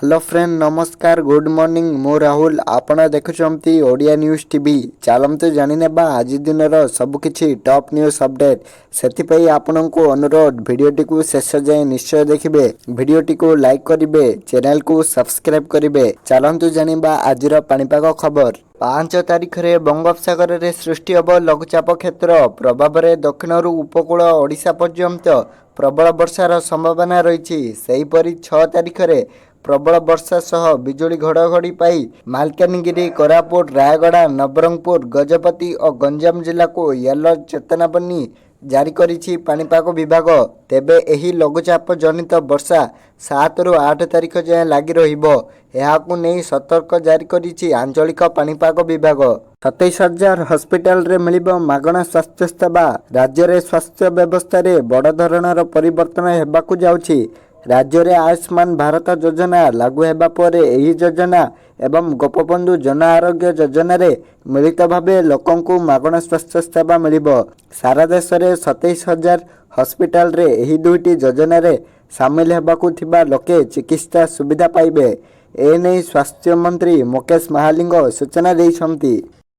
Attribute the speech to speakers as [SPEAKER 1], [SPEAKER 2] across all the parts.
[SPEAKER 1] Hello friend नमस्कार good morning मु राहुल आपण देखुछंती ओडिया न्यूज टीवी चलते जानिनेबा आज दिन सबुकिछि टॉप न्यूज अपडेट सेथिपई आपनको अनुरोध वीडियोटी को शेष जाए निश्चय देखिबे वीडियोटी को लाइक करिवे चैनल को सब्सक्राइब करिवे चलंतु जानिबा आजिर पाणीपाग खबर 5 तारिख रे बंगोपसागर रे सृष्टि हब लघुचाप क्षेत्र प्रभाव रे दक्षिणरू उपकूल ओडिशा पर्यंत प्रबल वर्षार संभावना रही। सेहीपरि 6 तारिख रे प्रबल वर्षा सह बिजुली घड़घड़ी पाई मालकानगिरी कोरापुट रायगड़ा नवरंगपुर गजपति और गंजाम जिला को येलो चेतावनी जारी करिछि पाणीपाग विभाग। तेबे एही लघुचाप जनित वर्षा 7 रु 8 तारिख जाए लगी रहिबो एहाकु नै सतर्क जारी करिछि आंचलिक पाणीपाग विभाग। 27,000 हॉस्पिटल रे मिलिबो मागणा स्वास्थ्य सेवा। राज्य रे स्वास्थ्य व्यवस्था रे बड़ धरणर परिवर्तन हेबाकु जाउछि। राज्य रे आयुष्मान भारत योजना लागू हेबा परे एही योजना एवं गोपबंधु जन आरोग्य योजना रे मिलित भावे लोकंकु मागणा स्वास्थ्य सेवा मिलिबो। सारा देश रे 27,000 हॉस्पिटल रे एही दुईटी योजना रे शामिल हेबाकु थिबा लोके चिकित्सा सुविधा पाइबे। एनै स्वास्थ्य मंत्री मुकेश महालिंग सूचना दैछंती।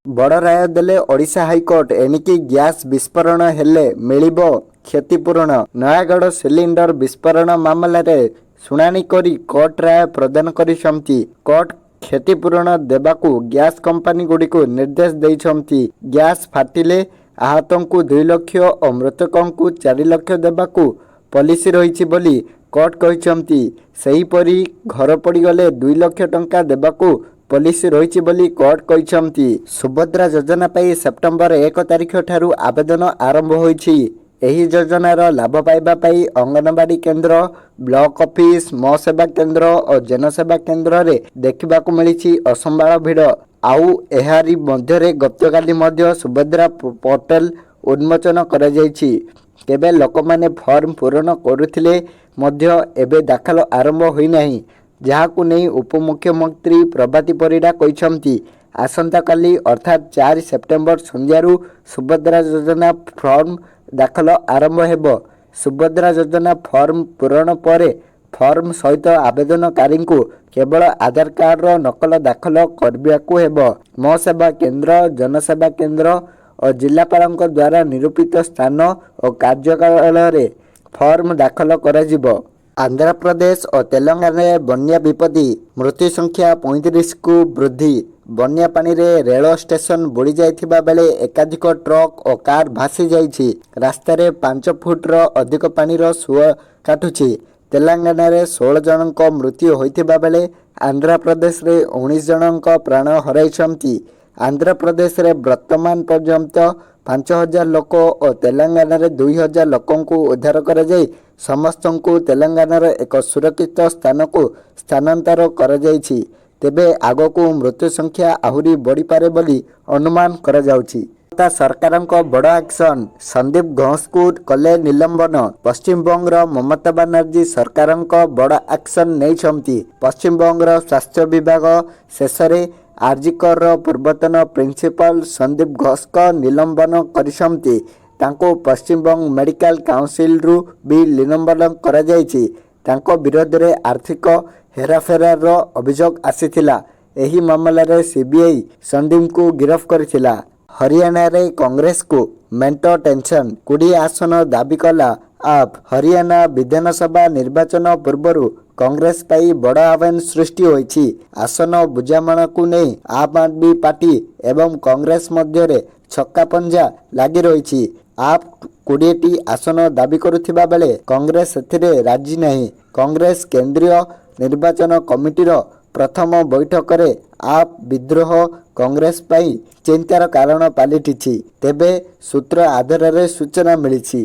[SPEAKER 1] बड़ राय देले ओडिशा हाईकोर्ट एनिकी गैस विस्फोरण हेले मिलिबो क्षतिपूरण। नयागढ़ सिलिंडर विस्फोरण मामला रे सुनानी करी कोर्ट राय प्रदान करिसंती। कोर्ट क्षतिपूरण देबाकू गैस कंपनी गुडी को निर्देश दैछंती। गैस फाटिले आहतंकु 2 लाख और मृतकंकु 4 लाख देबाकू पॉलिसी रहिछि बोली कोर्ट कहिसंती। सेहीपरि घर पड़ी गले 2 लाख टंका देबाकू पॉलिसी रहिछि बोली कोर्ट कहिसंती। सुभद्रा योजना पाई सेप्टेम्बर 1 तारिख ठारू आवेदन आरंभ होइछि। एही योजनार लाभ पाइबा पाई अंगनवाड़ी केन्द्र ब्लॉक ऑफिस मो सेवा केन्द्र और जनसेवा केन्द्र रे देखिबाकू मिलिछि असंबाळ भिड़। आउ एहारी मध्यरे गतकाली मध्य सुभद्रा पोर्टल उन्मोचन करा जायछि। केबे लोकमाने फॉर्म पूरण करुथिले मध्य एबे दाखल आरंभ होई नाही जहाकू नै उपमुख्यमंत्री प्रभाती परिडा कहिसंती। आसंता काली अर्थात 4 सेप्टेम्बर संध्यारू सुभद्रा योजना फॉर्म दाखल आरंभ हेबो। सुभद्रा योजना फॉर्म पूरण परे फॉर्म सहित आवेदनकारी को केवल आधार कार्ड रो नकल दाखल करबियाकू हेबो। मो सेवा केन्द्र जनसेवा केन्द्र और जिलापालक द्वारा निरूपित स्थान और कार्यकाल रे फॉर्म दाखल कराजिबो। आंध्र प्रदेश और तेलंगाना में बन्या विपत्ति मृत्यु संख्या 35 को वृद्धि। बन्या पानी रे रेल स्टेशन बुड़ी जाइथिबा बेले एकाधिक ट्रक और कार भासी जाइछि। रास्ता रे 5 फुट रो अधिक पानी रो सुଅ काटुछि। तेलंगाना रे 16 जनक मृत्यु होइथिबा बेले आंध्र प्रदेश रे 19 जनक प्राण हराइछंती। आंध्र प्रदेश रे वर्तमान पर्यंत 5,000 लोक और तेलंगाना रे 2,000 लोकों को उद्धार कर जाई समस्त को तेलंगाना रे एक सुरक्षित स्थान को स्थानांतर कर जाइछि। तेबे आगो को मृत्यु संख्या आहुरी बढ़ी पारे बोली अनुमान करा जाउछि। सरकारक बड़ एक्शन संदीप घोष को कले निलंबन। पश्चिम बंग ममता बनर्जी सरकारक बड़ एक्शन नैछंती। पश्चिम बंग स्वास्थ्य विभाग शेषरे आरजीकर पूर्वतन प्रिंसिपल संदीप घोष को निलंबन करिसंती। तांको पश्चिम बंग मेडिकल काउंसिल रु भी निलंबन करा जायछि। तांको विरोध रे आर्थिक हेराफेरार अभियोग आसीथिला। एही मामला रे सीबीआई संदीप को गिरफ्त करथिला। हरियाणा रे कांग्रेस को मेंटो टेंशन 20 आसन दाबी कला आप। हरियाणा विधानसभा निर्वाचन पूर्व कांग्रेस पाई बड़ आह्वान सृष्टि होइछि। आसन बुझामणा को नहीं आप आदमी पार्टी एवं कांग्रेस मध्य छक्का पंजा लगी रही। आप 20टी आसन दाबी करुथिबा बेले कांग्रेस एथिरे राजी नहीं। कांग्रेस केंद्रीय निर्वाचन कमिटीर प्रथम बैठक रे आप विद्रोह कांग्रेस पाई चिंतार कारण पलटिछि। तेबे सूत्र आधार रे सूचना मिलिछि।